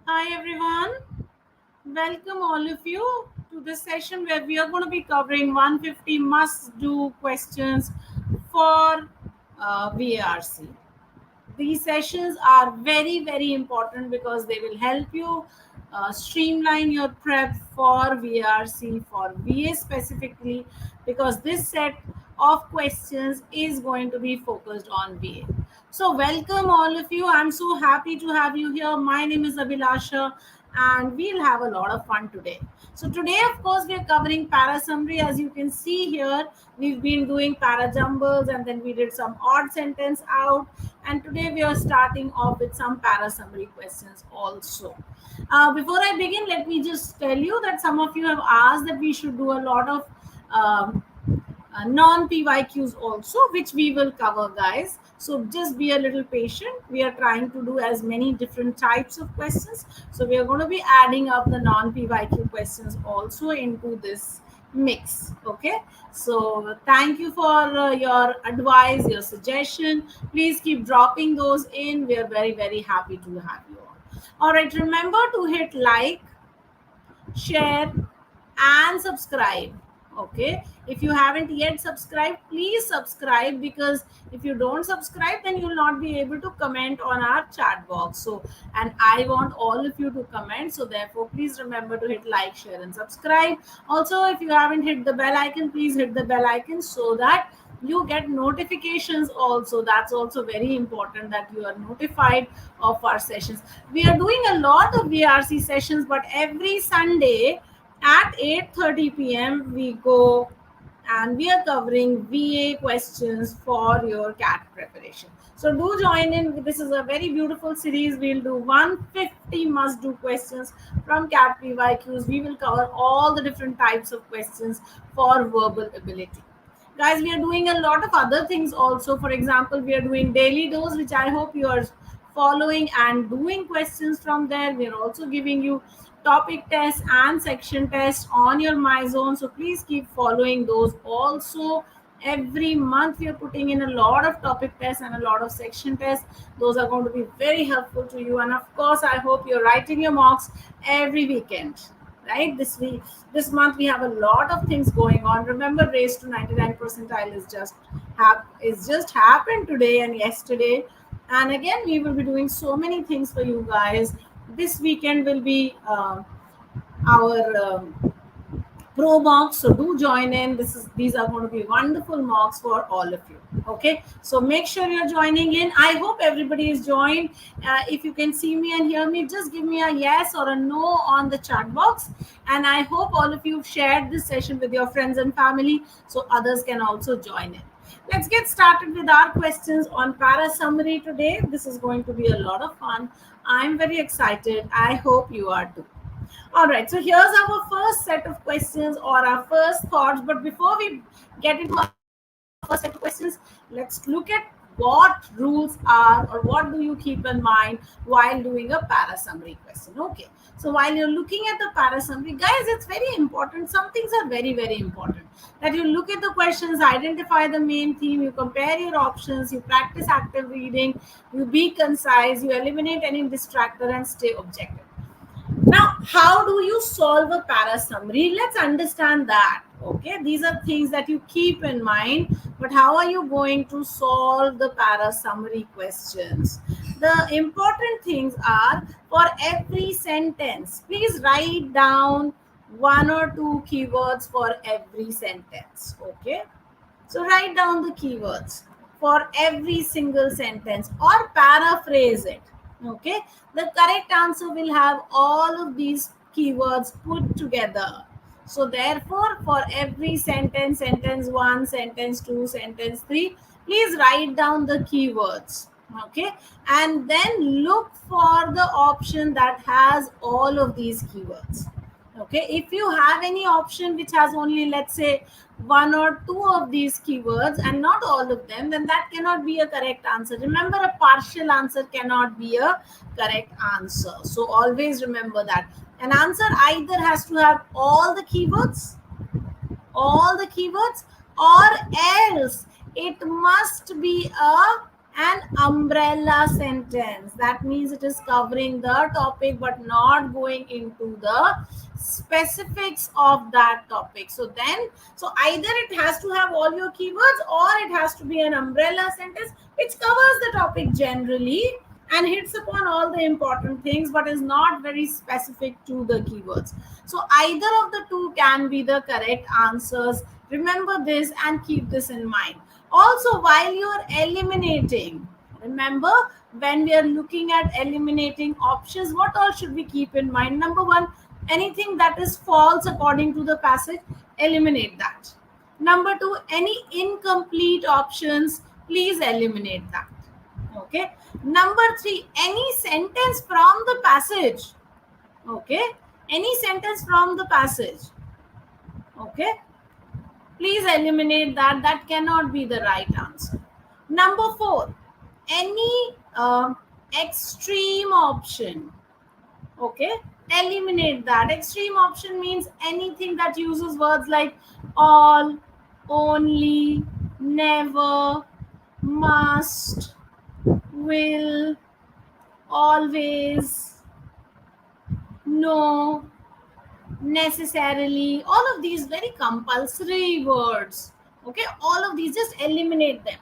Hi everyone, welcome all of you to this session where we are going to be covering 150 must do questions for VARC. These sessions are very important because they will help you streamline your prep for VRC, for VA specifically, because this set of questions is going to be focused on VA. So welcome all of you. I'm so happy to have you here. My name is Abhilasha and we'll have a lot of fun today. So today, of course, we are covering para summary. As you can see here, we've been doing Parajumbles and then we did some odd sentence out. And today we are starting off with some para summary questions also. Before I begin, let me just tell you that some of you have asked that we should do a lot of um, non-PYQs also, which we will cover, guys. So just be a little patient. We are trying to do as many different types of questions. So we are going to be adding up the non-PYQ questions also into this mix. Okay. So thank you for your advice, your suggestion. Please keep dropping those in. We are very happy to have you all. All right. Remember to hit like, share and subscribe. Okay, if you haven't yet subscribed, please subscribe, because if you don't subscribe then you will not be able to comment on our chat box. So, and I want all of you to comment, so therefore please remember to hit like, share and subscribe. Also, if you haven't hit the bell icon, please hit the bell icon so that you get notifications also. That's also very important, that you are notified of our sessions. We are doing a lot of VRC sessions, but every Sunday at 8:30 p.m. we go and we are covering VA questions for your CAT preparation. So do join in. This is a very beautiful series. We'll do 150 must do questions from CAT PYQs. We will cover all the different types of questions for verbal ability. Guys, we are doing a lot of other things also. For example, we are doing daily dose, which I hope you are following and doing questions from there. We are also giving you topic tests and section tests on your my zone, so please keep following those also. Every month we are putting in a lot of topic tests and a lot of section tests. Those are going to be very helpful to you, and of course I hope you're writing your mocks every weekend. Right, this week, this month we have a lot of things going on. Remember, race to 99 percentile is just happened today and yesterday, and again we will be doing so many things for you guys. This weekend will be our pro mocks, so do join in. These are going to be wonderful mocks for all of you. Okay, so make sure you're joining in. I hope everybody is joined. If you can see me and hear me, just give me a yes or a no on the chat box, and I hope all of you shared this session with your friends and family so others can also join in. Let's get started with our questions on para summary today. This is going to be a lot of fun. I'm very excited. I hope you are too. All right, so here's our first set of questions or our first thoughts. But before we get into our first set of questions, let's look at what rules are, or what do you keep in mind while doing a para summary question. Okay, so while you're looking at the para summary, guys, it's very important. Some things are very important, that you look at the questions, identify the main theme, you compare your options, you practice active reading, you be concise, you eliminate any distractor and stay objective. Now, how do you solve a para summary? Let's understand that. Okay, these are things that you keep in mind, but how are you going to solve the para summary questions? The important things are, for every sentence, please write down one or two keywords for every sentence. Okay, so write down the keywords for every single sentence or paraphrase it. Okay, the correct answer will have all of these keywords put together. So therefore, for every sentence, sentence 1, sentence 2, sentence 3, please write down the keywords. Okay, and then look for the option that has all of these keywords. Okay, if you have any option which has only, let's say, one or two of these keywords and not all of them, then that cannot be a correct answer. Remember, a partial answer cannot be a correct answer. So always remember that an answer either has to have all the keywords, or else it must be a An umbrella sentence. That means it is covering the topic but not going into the specifics of that topic. So either it has to have all your keywords or it has to be an umbrella sentence which covers the topic generally and hits upon all the important things but is not very specific to the keywords. So either of the two can be the correct answers. Remember this and keep this in mind. Also, while you are eliminating, remember when we are looking at eliminating options, what all should we keep in mind? Number one, anything that is false according to the passage, eliminate that. Number two, any incomplete options, please eliminate that. Okay. Number three, any sentence from the passage. Okay. Any sentence from the passage. Okay. Please eliminate that. That cannot be the right answer. Number four, any extreme option. Okay, eliminate that. Extreme option means anything that uses words like all, only, never, must, will, always, no, necessarily. All of these very compulsory words. Okay, all of these, just eliminate them.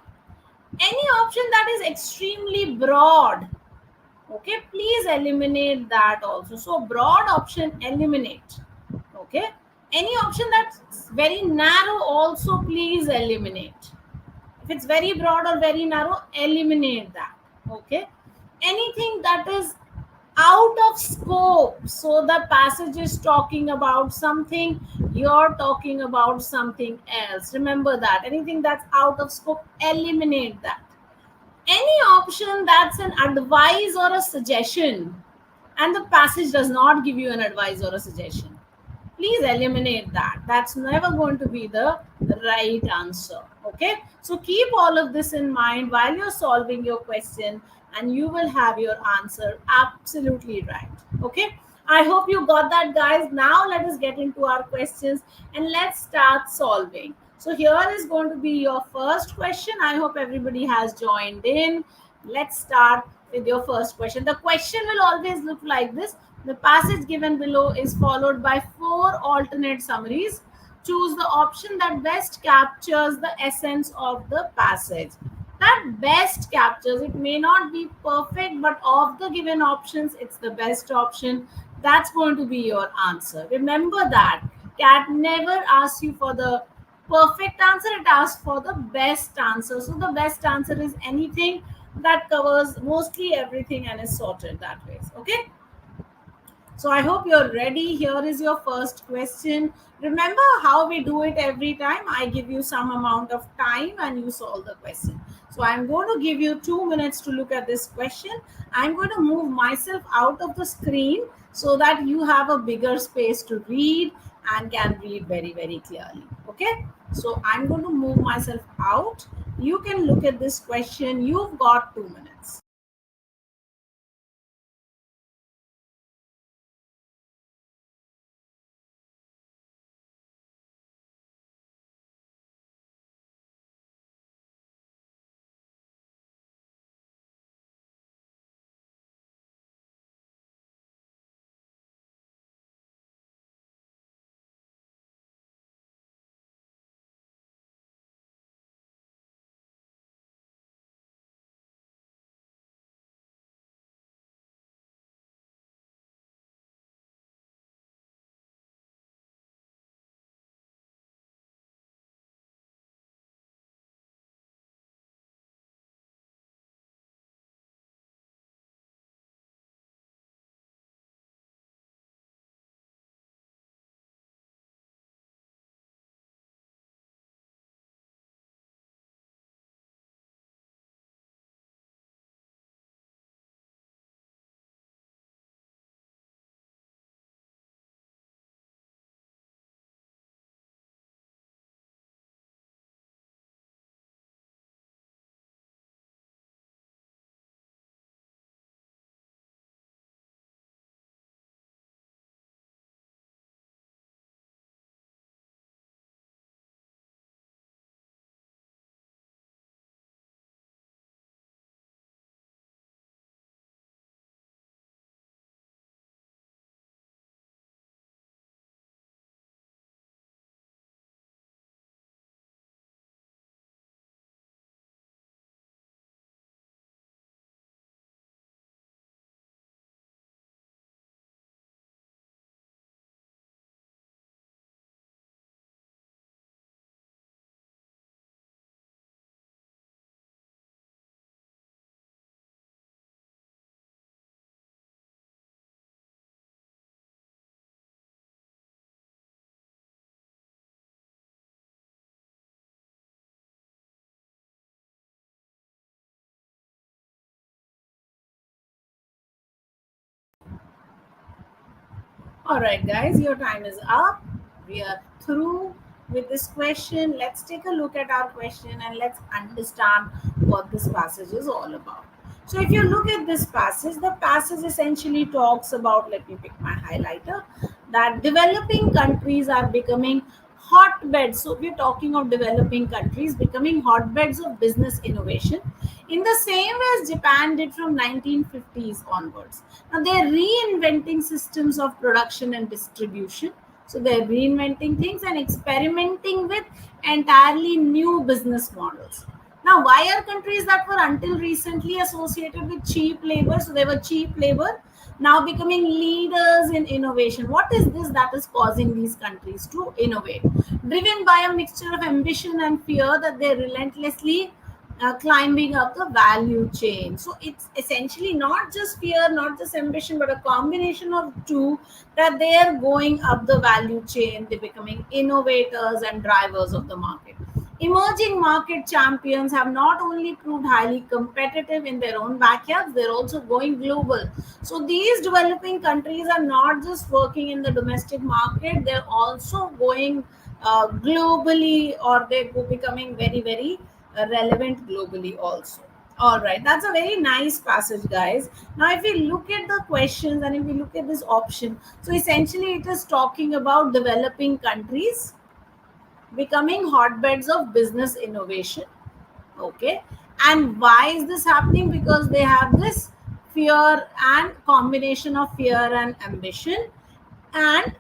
Any option that is extremely broad, okay, please eliminate that also. So broad option, eliminate. Okay, any option that's very narrow also, please eliminate. If it's very broad or very narrow, eliminate that. Okay, anything that is out of scope, so the passage is talking about something, you're talking about something else, remember that. Anything that's out of scope, eliminate that. Any option that's an advice or a suggestion and the passage does not give you an advice or a suggestion, please eliminate that. That's never going to be the right answer. Okay, so keep all of this in mind while you're solving your question and you will have your answer absolutely right. Okay, I hope you got that, guys. Now let us get into our questions and let's start solving. So here is going to be your first question. I hope everybody has joined in. Let's start with your first question. The question will always look like this. The passage given below is followed by 4 alternate summaries. Choose the option that best captures the essence of the passage. That best captures, it may not be perfect, but of the given options, it's the best option. That's going to be your answer. Remember that. CAT never asks you for the perfect answer, it asks for the best answer. So the best answer is anything that covers mostly everything and is sorted that way. Okay, so I hope you're ready. Here is your first question. Remember how we do it every time. I give you some amount of time and you solve the question. So I'm going to give you 2 minutes to look at this question. I'm going to move myself out of the screen so that you have a bigger space to read and can read very, very clearly. Okay. So I'm going to move myself out. You can look at this question. You've got 2 minutes. All right, guys, your time is up. We are through with this question. Let's take a look at our question and let's understand what this passage is all about. So, if you look at this passage, the passage essentially talks about, let me pick my highlighter, that developing countries are becoming hotbeds. So, we're talking of developing countries becoming hotbeds of business innovation in the same way as Japan did from 1950s onwards. Now they're reinventing systems of production and distribution. So they're reinventing things and experimenting with entirely new business models. Now, why are countries that were until recently associated with cheap labor, so they were cheap labor, now becoming leaders in innovation? What is this that is causing these countries to innovate? Driven by a mixture of ambition and fear that they relentlessly climbing up the value chain. So it's essentially not just fear, not just ambition, but a combination of two, that they are going up the value chain. They're becoming innovators and drivers of the market. Emerging market champions have not only proved highly competitive in their own backyards, they're also going global. So these developing countries are not just working in the domestic market, they're also going globally, or they're becoming very, very relevant globally also. All right, that's a very nice passage, guys. Now, if we look at the questions and if we look at this option, so essentially it is talking about developing countries becoming hotbeds of business innovation. Okay, and why is this happening? Because they have this fear and combination of fear and ambition, and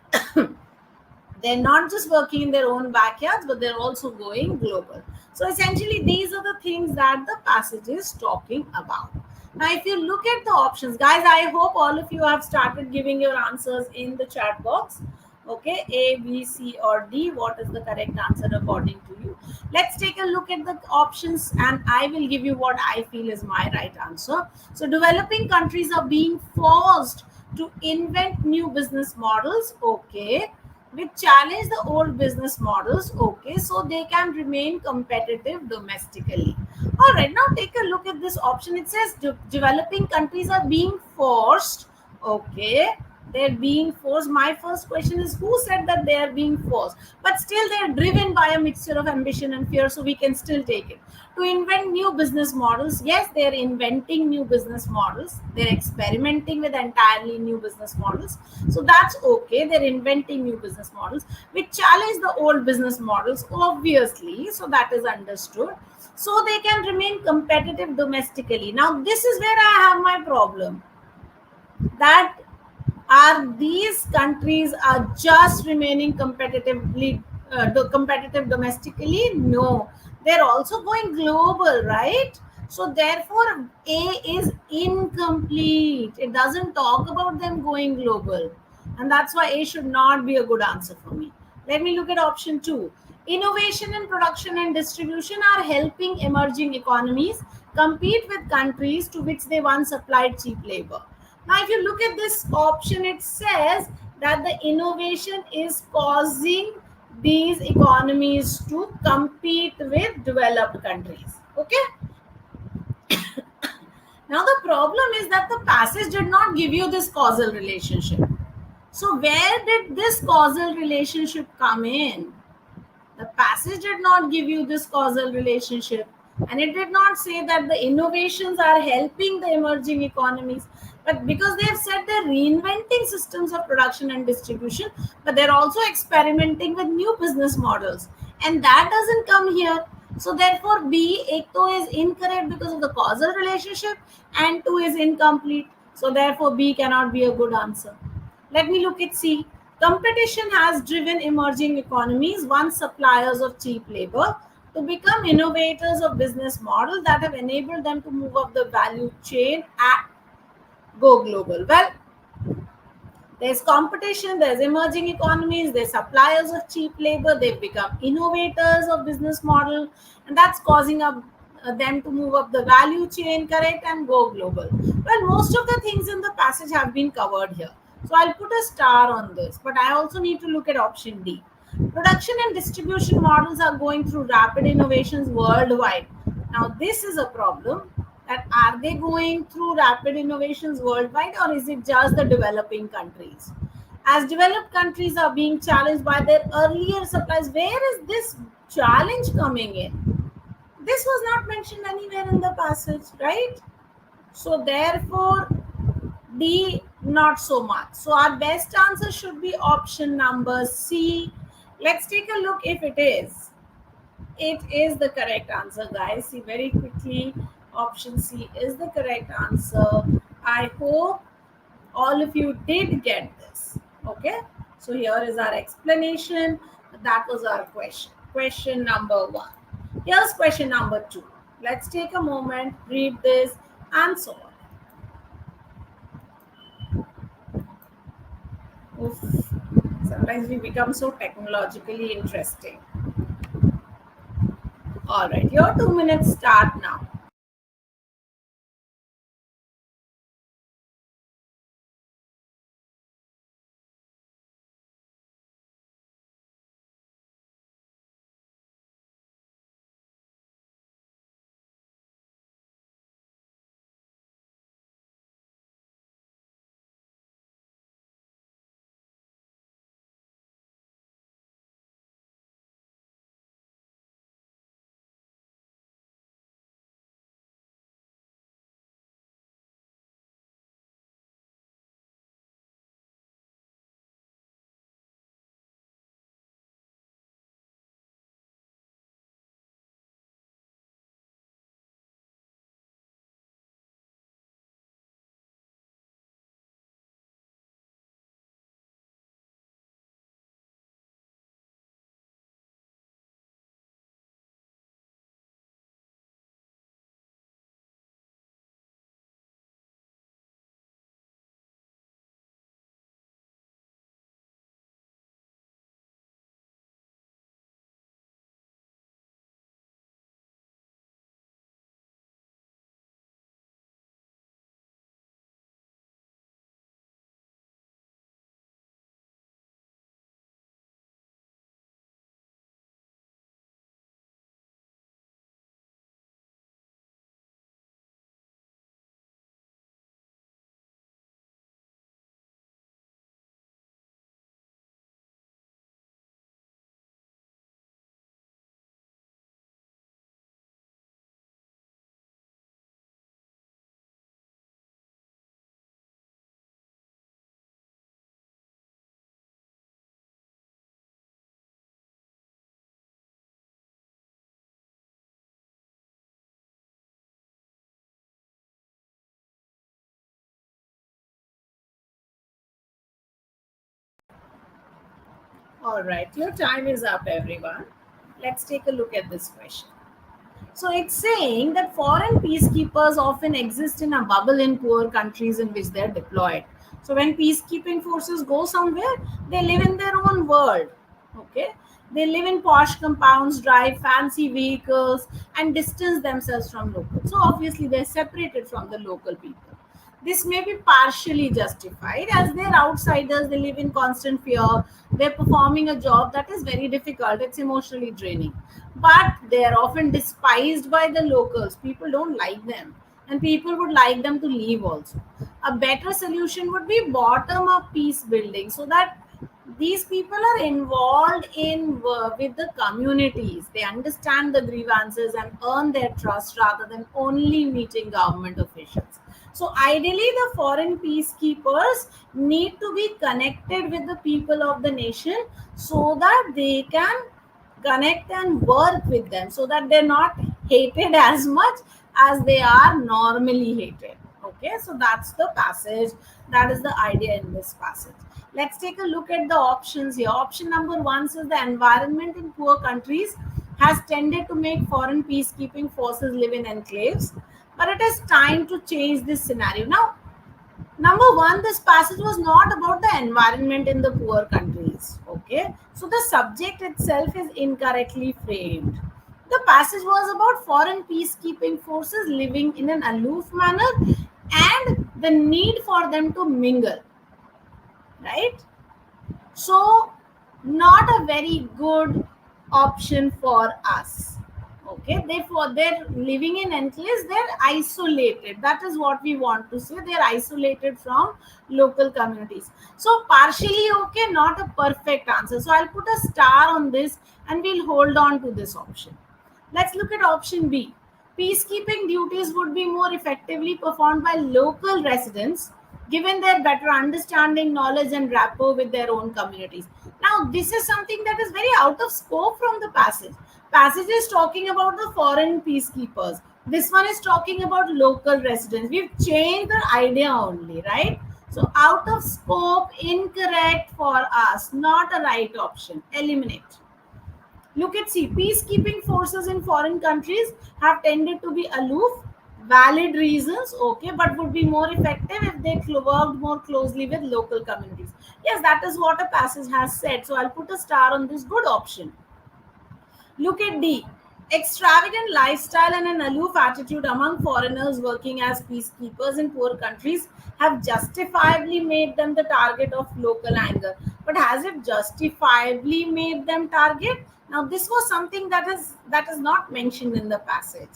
they're not just working in their own backyards, but they're also going global. So essentially these are the things that the passage is talking about. Now if you look at the options, guys, I hope all of you have started giving your answers in the chat box. Okay, A, B, C, or D, what is the correct answer according to you? Let's take a look at the options and I will give you what I feel is my right answer. So developing countries are being forced to invent new business models. Okay, which challenge the old business models, okay, so they can remain competitive domestically. All right, now take a look at this option. It says developing countries are being forced. Okay, they're being forced. My first question is, who said that they are being forced? But still they're driven by a mixture of ambition and fear, so we can still take it. To invent new business models, yes, they're inventing new business models, they're experimenting with entirely new business models, so that's okay. They're inventing new business models which challenge the old business models, obviously, so that is understood, so they can remain competitive domestically. Now this is where I have my problem, that are these countries are just remaining competitive domestically? No, they're also going global, right? So therefore A is incomplete. It doesn't talk about them going global, and that's why A should not be a good answer for me. Let me look at option 2. Innovation in production and distribution are helping emerging economies compete with countries to which they once supplied cheap labor. Now, if you look at this option, it says that the innovation is causing these economies to compete with developed countries. Okay. Now, the problem is that the passage did not give you this causal relationship. So, where did this causal relationship come in? The passage did not give you this causal relationship, and it did not say that the innovations are helping the emerging economies. But because they have said they're reinventing systems of production and distribution, but they're also experimenting with new business models, and that doesn't come here. So therefore, B, ek to is incorrect because of the causal relationship, and 2 is incomplete. So therefore, B cannot be a good answer. Let me look at C. Competition has driven emerging economies, once suppliers of cheap labor, to become innovators of business models that have enabled them to move up the value chain and go global. Well, there's competition, there's emerging economies, there's suppliers of cheap labor, they've become innovators of business model, and that's causing them to move up the value chain, correct, and go global. Well, most of the things in the passage have been covered here. So I'll put a star on this, but I also need to look at option D. Production and distribution models are going through rapid innovations worldwide. Now, this is a problem, that are they going through rapid innovations worldwide, or is it just the developing countries? As developed countries are being challenged by their earlier supplies. Where is this challenge coming in? This was not mentioned anywhere in the passage, right? So therefore, D, not so much. So our best answer should be option number C. Let's take a look if it is. It is the correct answer, guys. See very quickly. Option C is the correct answer. I hope all of you did get this. Okay. So here is our explanation. That was our question. Question number 1. Here's question number 2. Let's take a moment, read this, and solve. Oof. Sometimes we become so technologically interesting. All right, your 2 minutes start now. All right, your time is up, everyone. Let's take a look at this question. So it's saying that foreign peacekeepers often exist in a bubble in poor countries in which they're deployed. So when peacekeeping forces go somewhere, they live in their own world. Okay. They live in posh compounds, drive fancy vehicles, and distance themselves from locals. So obviously they're separated from the local people. This may be partially justified as they're outsiders, they live in constant fear, they're performing a job that is very difficult, it's emotionally draining. But they are often despised by the locals. People don't like them, and people would like them to leave also. A better solution would be bottom up peace building so that these people are involved in with the communities, they understand the grievances and earn their trust rather than only meeting government officials. So ideally the foreign peacekeepers need to be connected with the people of the nation so that they can connect and work with them so that they're not hated as much as they are normally hated. Okay, so that's the passage, that is the idea in this passage. Let's take a look at the options here. Option number 1 says the environment in poor countries has tended to make foreign peacekeeping forces live in enclaves, but it is time to change this scenario now. Number 1, this passage was not about the environment in the poor countries. Okay, so the subject itself is incorrectly framed. The passage was about foreign peacekeeping forces living in an aloof manner and the need for them to mingle, right? So, not a very good option for us. Okay, therefore they're living in enclaves, they're isolated. That is what we want to say, they're isolated from local communities. So partially okay, not a perfect answer, so I'll put a star on this and we'll hold on to this option. Let's look at option B. Peacekeeping duties would be more effectively performed by local residents given their better understanding, knowledge, and rapport with their own communities. Now, this is something that is very out of scope from the passage. Passage is talking about the foreign peacekeepers. This one is talking about local residents. We've changed the idea only, right? So, out of scope, incorrect for us, not a right option. Eliminate. Look at C. Peacekeeping forces in foreign countries have tended to be aloof. Valid reasons, okay, but would be more effective if they worked more closely with local communities. Yes, that is what a passage has said. So I'll put a star on this good option. Look at D. Extravagant lifestyle and an aloof attitude among foreigners working as peacekeepers in poor countries have justifiably made them the target of local anger. But has it justifiably made them target? Now, this was something that is not mentioned in the passage,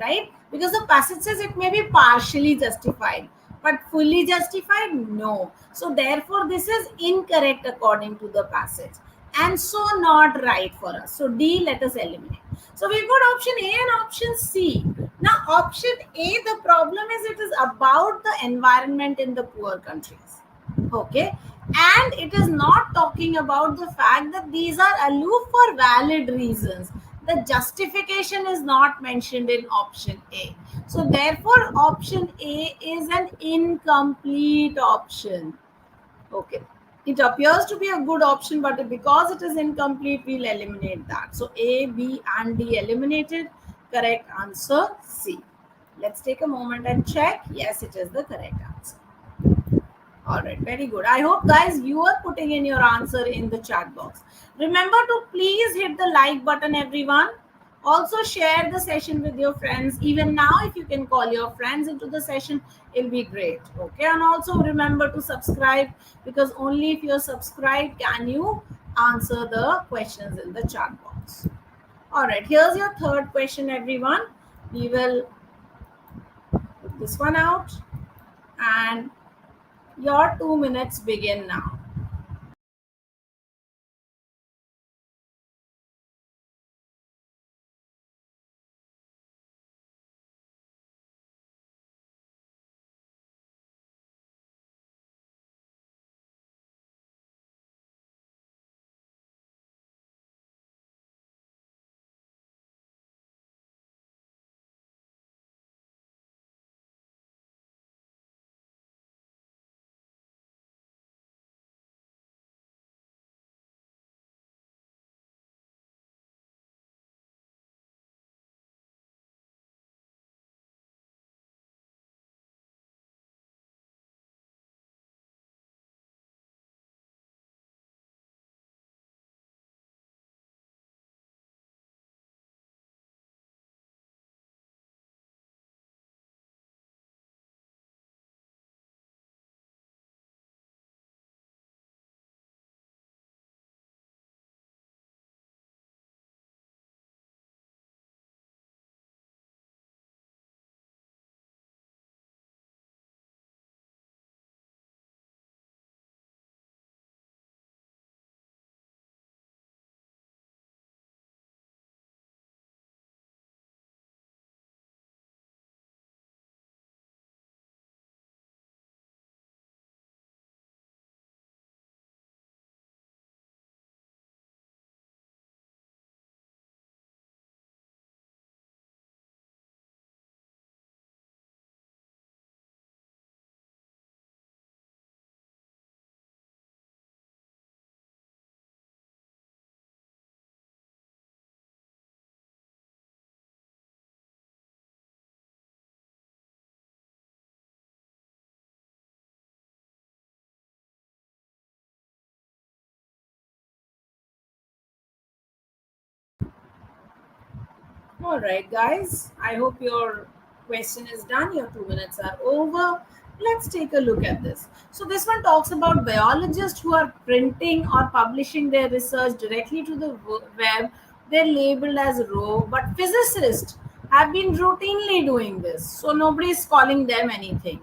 right? Because the passage says it may be partially justified, but fully justified, no. So therefore, this is incorrect according to the passage, and so not right for us. So D, let us eliminate. So we've got option A and option C. Now option A, the problem is it is about the environment in the poor countries. Okay. And it is not talking about the fact that these are aloof for valid reasons. The justification is not mentioned in option A. So therefore option A is an incomplete option. Okay. It appears to be a good option, but because it is incomplete, we'll eliminate that. So A, B, and D eliminated. Correct answer C. Let's take a moment and check. Yes, it is the correct answer. All right, very good. I hope, guys, you are putting in your answer in the chat box. Remember to please hit the like button, everyone. Also, share the session with your friends. Even now, if you can call your friends into the session, it'll be great. Okay, and also remember to subscribe, because only if you're subscribed can you answer the questions in the chat box. All right, here's your third question, everyone. We will put this one out, and your 2 minutes begin now. All right, guys. I hope your question is done. Your 2 minutes are over. Let's take a look at this. So, this one talks about biologists who are printing or publishing their research directly to the web They're labeled as rogue, but physicists have been routinely doing this, so nobody is calling them anything.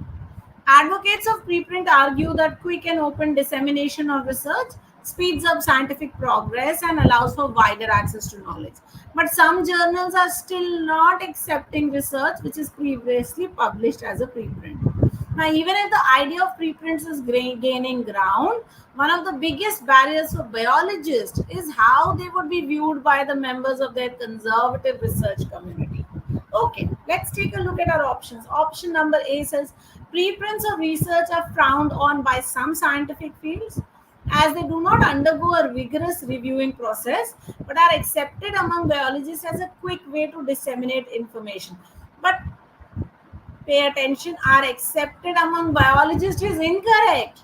Advocates of preprint argue that quick and open dissemination of research speeds up scientific progress and allows for wider access to knowledge. But some journals are still not accepting research which is previously published as a preprint. Now, even if the idea of preprints is gaining ground, one of the biggest barriers for biologists is how they would be viewed by the members of their conservative research community. Okay, let's take a look at our options. Option number A says preprints of research are frowned on by some scientific fields as they do not undergo a rigorous reviewing process but are accepted among biologists as a quick way to disseminate information. But pay attention, are accepted among biologists is incorrect,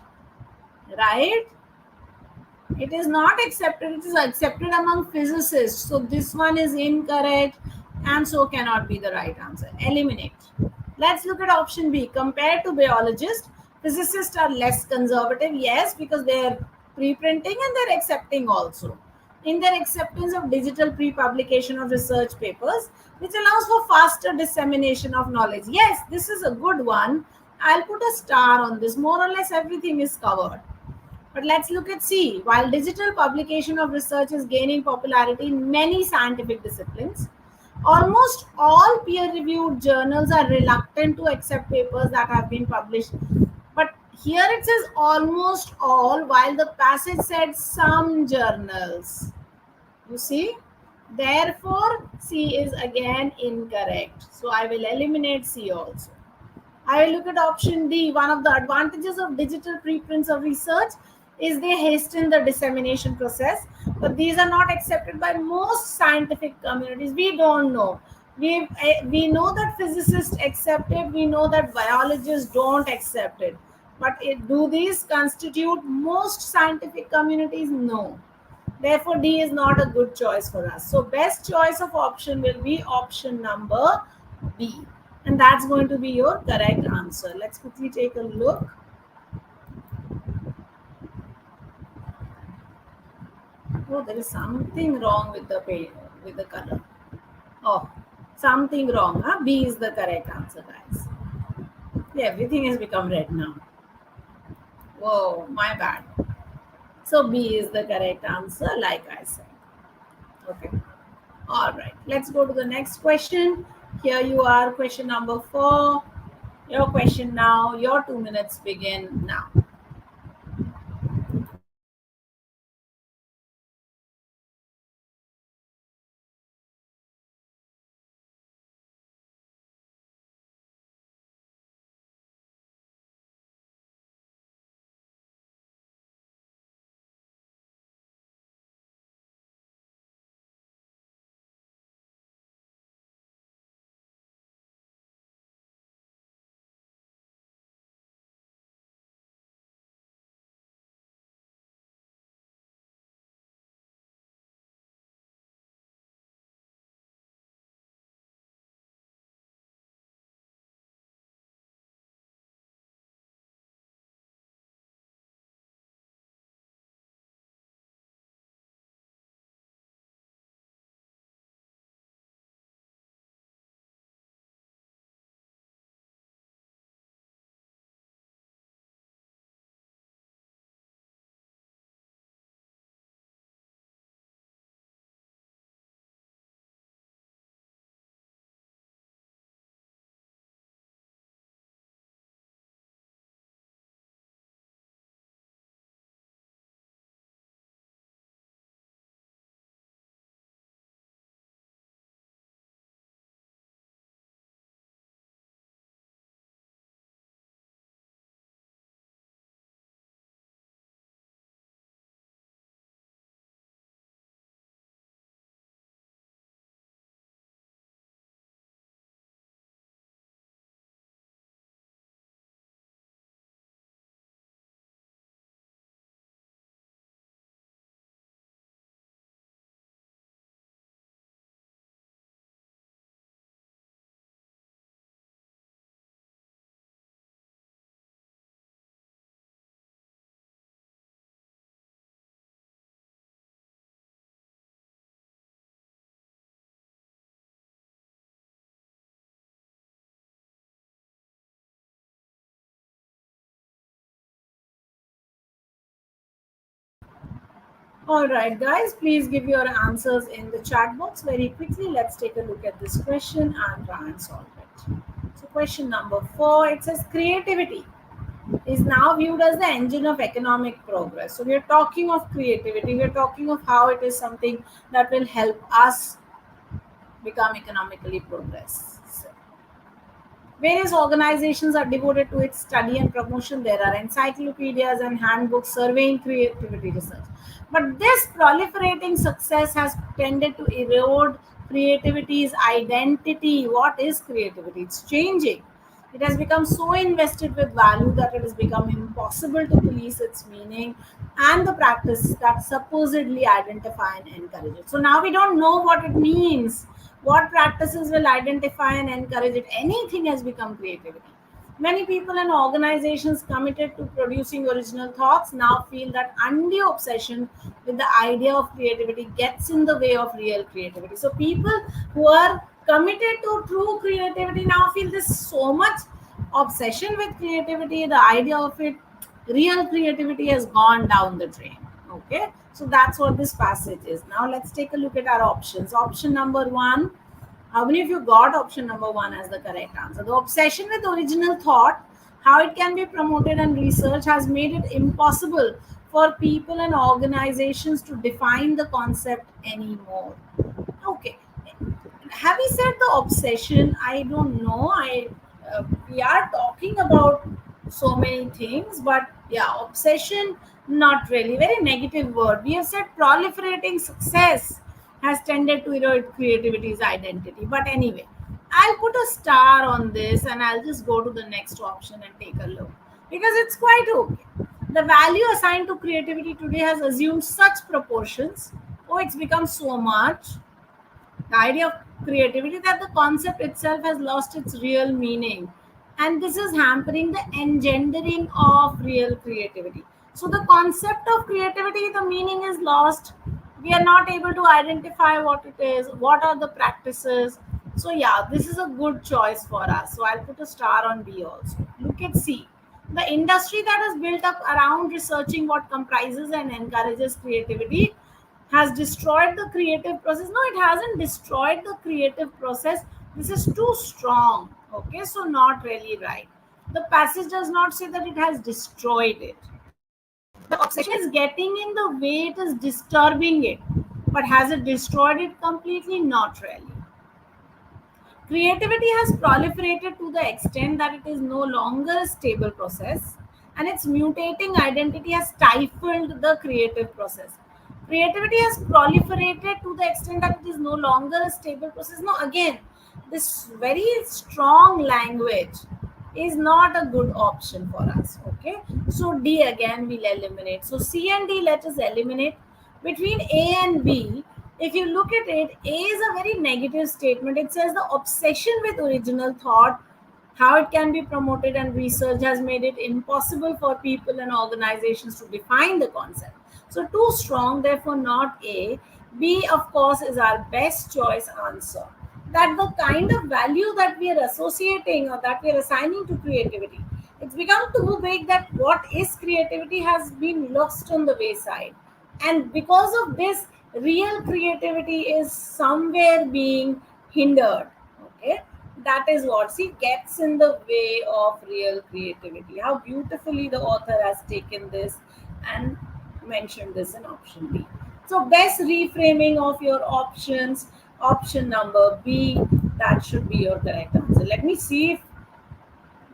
right? It is not accepted, it is accepted among physicists. So this one is incorrect and so cannot be the right answer. Eliminate. Let's look at option B. Compared to biologists, physicists are less conservative. Yes, because they are pre-printing and they're accepting also. In their acceptance of digital pre-publication of research papers, which allows for faster dissemination of knowledge. Yes, this is a good one. I'll put a star on this. More or less everything is covered. But let's look at C. While digital publication of research is gaining popularity in many scientific disciplines, almost all peer reviewed journals are reluctant to accept papers that have been published. But here it says almost all, while the passage said some journals. You see? Therefore, C is again incorrect. So I will eliminate C also. I will look at option D. One of the advantages of digital preprints of research is they hasten the dissemination process, but these are not accepted by most scientific communities. We don't know. We know that physicists accept it. We know that biologists don't accept it. But do these constitute most scientific communities? No. Therefore, D is not a good choice for us. So, best choice of option will be option number B. And that's going to be your correct answer. Let's quickly take a look. Oh, there is something wrong with the page, with the color. Oh, something wrong. Huh? B is the correct answer, guys. Yeah, everything has become red now. Whoa, my bad. So B is the correct answer, like I said. Okay. All right. Let's go to the next question. Here you are, question number 4. Your question now. Your 2 minutes begin now. All right, guys, please give your answers in the chat box very quickly. Let's take a look at this question and try and solve it. So, question number 4, it says creativity is now viewed as the engine of economic progress. So, we are talking of creativity, we are talking of how it is something that will help us become economically progress. Various organizations are devoted to its study and promotion. There are encyclopedias and handbooks surveying creativity research. But this proliferating success has tended to erode creativity's identity. What is creativity? It's changing. It has become so invested with value that it has become impossible to police its meaning and the practice that supposedly identify and encourage it. So now we don't know what it means. What practices will identify and encourage it? Anything has become creativity. Many people and organizations committed to producing original thoughts now feel that undue obsession with the idea of creativity gets in the way of real creativity. So, people who are committed to true creativity now feel this so much obsession with creativity, the idea of it, real creativity has gone down the drain. Okay, so that's what this passage is. Now, let's take a look at our options. Option number 1, how many of you got option number 1 as the correct answer? The obsession with original thought, how it can be promoted and research, has made it impossible for people and organizations to define the concept anymore. Okay, having said the obsession, I don't know. We are talking about so many things, but yeah, obsession, not really. Very negative word. We have said proliferating success has tended to erode creativity's identity. But anyway, I'll put a star on this and I'll just go to the next option and take a look because it's quite okay. The value assigned to creativity today has assumed such proportions. Oh, it's become so much the idea of creativity that the concept itself has lost its real meaning, and this is hampering the engendering of real creativity. So the concept of creativity, the meaning is lost. We are not able to identify what it is, what are the practices. So yeah, this is a good choice for us, so I'll put a star on B also. Look at C, the industry that is built up around researching what comprises and encourages creativity has destroyed the creative process. No, it hasn't destroyed the creative process. This is too strong. Okay, so not really right. The passage does not say that it has destroyed it. The obsession is getting in the way, it is disturbing it. But has it destroyed it completely? Not really. Creativity has proliferated to the extent that it is no longer a stable process, and its mutating identity has stifled the creative process. Creativity has proliferated to the extent that it is no longer a stable process. Now, again, this very strong language is not a good option for us. Okay, so D again we'll eliminate. So C and D let us eliminate. Between A and B, if you look at it, A is a very negative statement. It says the obsession with original thought, how it can be promoted and research has made it impossible for people and organizations to define the concept. So too strong, therefore not A. B, of course, is our best choice answer. That the kind of value that we are associating or that we are assigning to creativity, it's become too big that what is creativity has been lost on the wayside. And because of this, real creativity is somewhere being hindered. Okay, that is what, see, gets in the way of real creativity. How beautifully the author has taken this and mentioned this in option B. So best reframing of your options, option number B, that should be your correct answer. Let me see if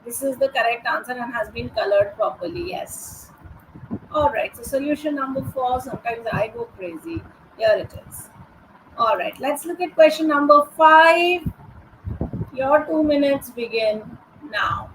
this is the correct answer and has been colored properly. Yes. All right, so solution number 4, sometimes I go crazy. Here it is. All right, let's look at question number 5. Your 2 minutes begin now.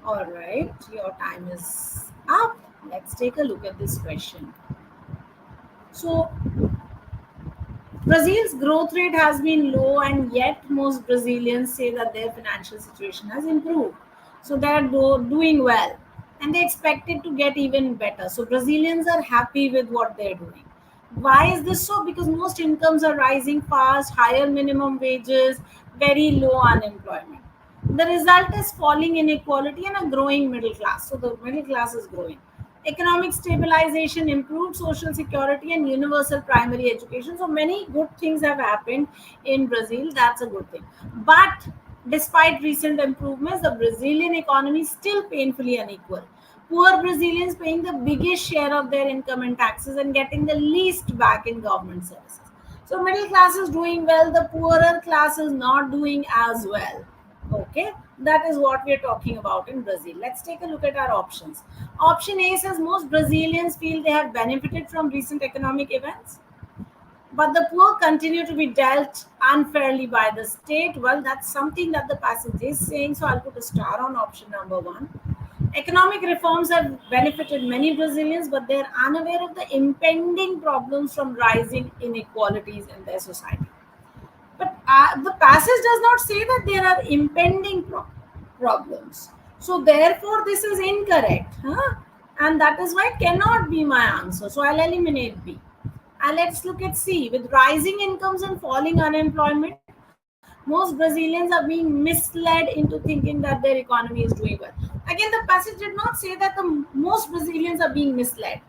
All right, your time is up. Let's take a look at this question. So, Brazil's growth rate has been low, and yet most Brazilians say that their financial situation has improved. So, they are doing well, and they expect it to get even better. So, Brazilians are happy with what they're doing. Why is this so? Because most incomes are rising fast, higher minimum wages, very low unemployment. The result is falling inequality and a growing middle class. So the middle class is growing. Economic stabilization, improved social security, and universal primary education. So many good things have happened in Brazil. That's a good thing. But despite recent improvements, the Brazilian economy is still painfully unequal. Poor Brazilians paying the biggest share of their income in taxes and getting the least back in government services. So middle class is doing well, the poorer class is not doing as well. Okay, that is what we are talking about in Brazil. Let's take a look at our options. Option A says most Brazilians feel they have benefited from recent economic events, but the poor continue to be dealt unfairly by the state. Well, that's something that the passage is saying, so I'll put a star on option number one. Economic reforms have benefited many Brazilians, but they're unaware of the impending problems from rising inequalities in their society. But the passage does not say that there are impending problems. So therefore, this is incorrect, huh? And that is why it cannot be my answer. So I'll eliminate B. And let's look at C. With rising incomes and falling unemployment, most Brazilians are being misled into thinking that their economy is doing well. Again, the passage did not say that the most Brazilians are being misled.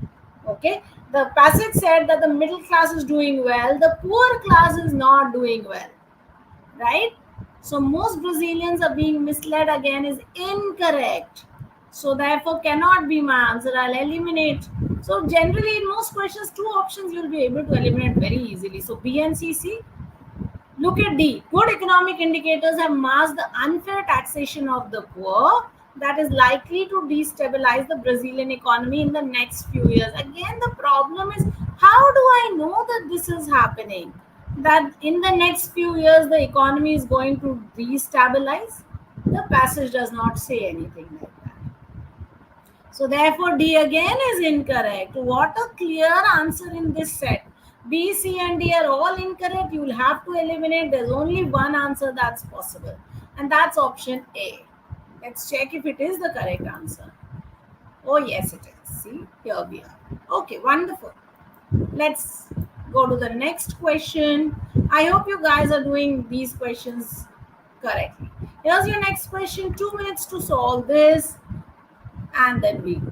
Okay, the passage said that the middle class is doing well, the poor class is not doing well, right? So most Brazilians are being misled again is incorrect. So therefore cannot be my answer. I'll eliminate. So generally in most questions, two options you'll be able to eliminate very easily. So B and C. Look at D. Good economic indicators have masked the unfair taxation of the poor that is likely to destabilize the Brazilian economy in the next few years. Again, the problem is how do I know that this is happening? That in the next few years the economy is going to destabilize? The passage does not say anything like that. So therefore, D again is incorrect. What a clear answer in this set. B, C, and D are all incorrect. You will have to eliminate. There's only one answer that's possible, and that's option A. Let's check if it is the correct answer. Oh, yes, it is. See, here we are. Okay, wonderful. Let's go to the next question. I hope you guys are doing these questions correctly. Here's your next question. 2 minutes to solve this, and then we go.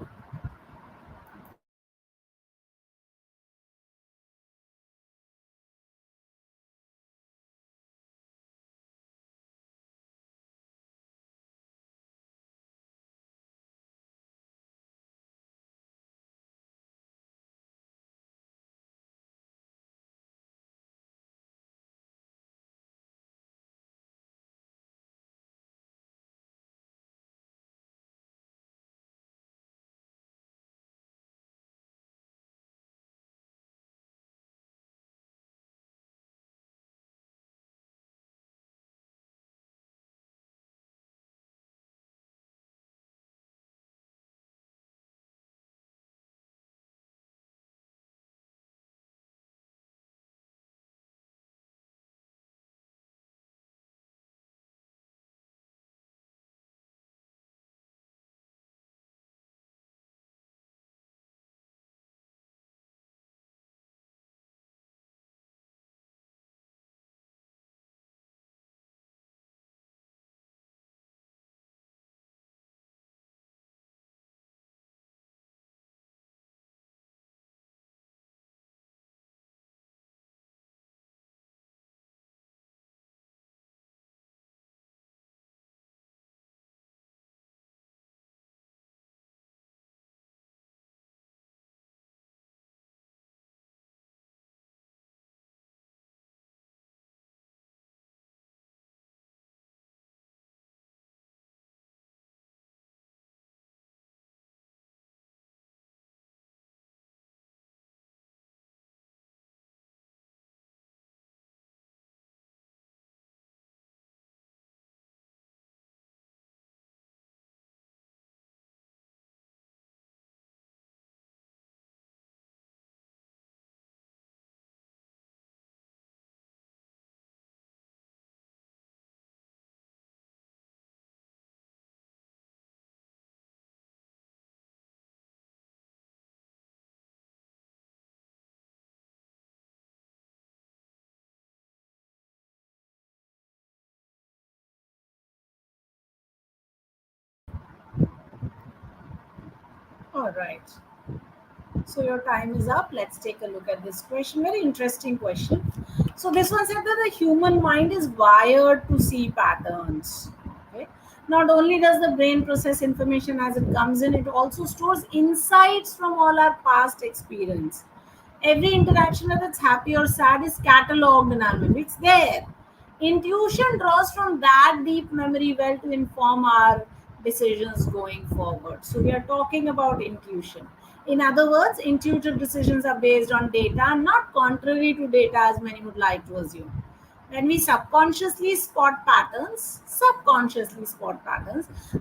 All right. So your time is up. Let's take a look at this question. Very interesting question. So this one said that the human mind is wired to see patterns. Okay. Not only does the brain process information as it comes in, it also stores insights from all our past experience. Every interaction, whether it's happy or sad, is cataloged in our memory. It's there. Intuition draws from that deep memory well to inform our decisions going forward. So we are talking about intuition. In other words, intuitive decisions are based on data, not contrary to data as many would like to assume. When we subconsciously spot patterns,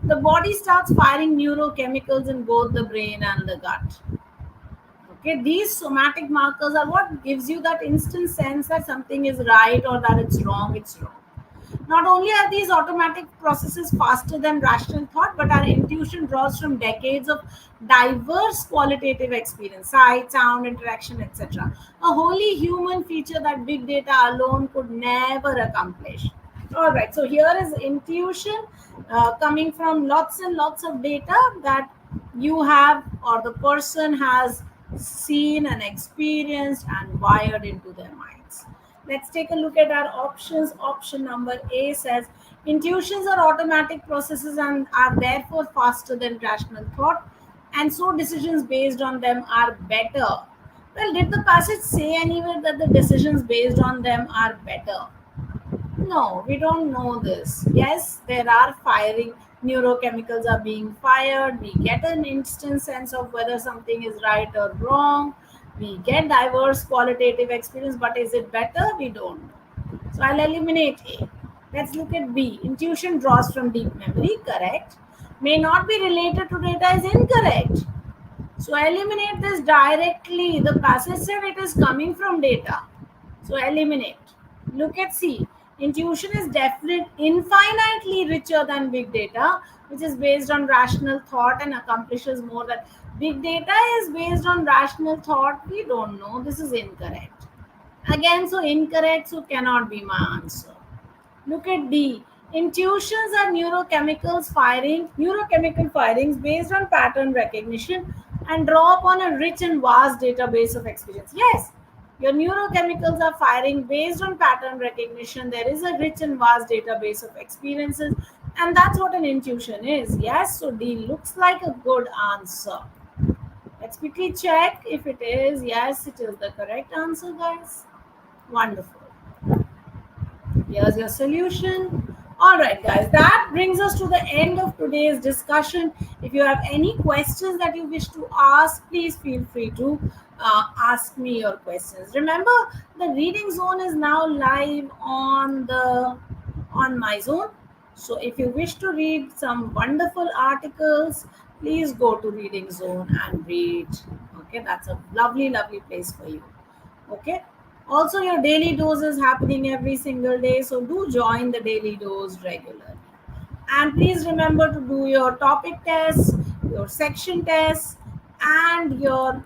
the body starts firing neurochemicals in both the brain and the gut. Okay, these somatic markers are what gives you that instant sense that something is right or that it's wrong. It's wrong. Not only are these automatic processes faster than rational thought, but our intuition draws from decades of diverse qualitative experience, sight, sound, interaction, etc. A wholly human feature that big data alone could never accomplish. All right, so here is intuition coming from lots and lots of data that you have or the person has seen and experienced and wired into their minds. Let's take a look at our options. Option number A says intuitions are automatic processes and are therefore faster than rational thought, and so decisions based on them are better. Well, did the passage say anywhere that the decisions based on them are better? No, we don't know this. Yes, there are firing, neurochemicals are being fired. We get an instant sense of whether something is right or wrong. We get diverse qualitative experience, but is it better? We don't know. So I'll eliminate A. Let's look at B. Intuition draws from deep memory, correct. May not be related to data is incorrect. So eliminate this directly. The passage said it is coming from data. So eliminate. Look at C. Intuition is definitely infinitely richer than big data, which is based on rational thought and accomplishes more than big data is based on rational thought. We don't know. This is incorrect. Again, so incorrect, so cannot be my answer. Look at D. Intuitions are neurochemical firings based on pattern recognition and draw upon a rich and vast database of experience. Yes, your neurochemicals are firing based on pattern recognition. There is a rich and vast database of experiences, and that's what an intuition is. Yes, so D looks like a good answer. Let's quickly check if it is. Yes, it is the correct answer, guys. Wonderful. Here's your solution. All right, guys, that brings us to the end of today's discussion. If you have any questions that you wish to ask, please feel free to ask me your questions. Remember, the reading zone is now live on my zone. So if you wish to read some wonderful articles, please go to reading zone and read. Okay, that's a lovely, lovely place for you. Okay. Also, your daily dose is happening every single day, so do join the daily dose regularly. And please remember to do your topic tests, your section tests, and your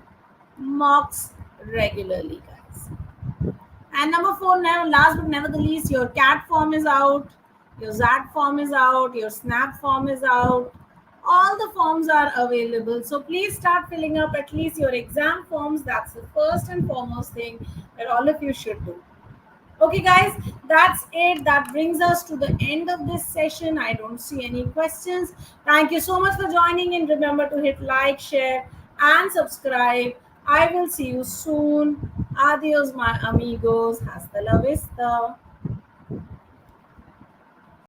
mocks regularly, guys. And number four, now last but never the least, your CAT form is out, your ZAT form is out, your SNAP form is out. All the forms are available. So please start filling up at least your exam forms. That's the first and foremost thing that all of you should do. Okay, guys, that's it. That brings us to the end of this session. I don't see any questions. Thank you so much for joining in. Remember to hit like, share, and subscribe. I will see you soon. Adios, my amigos. Hasta la vista.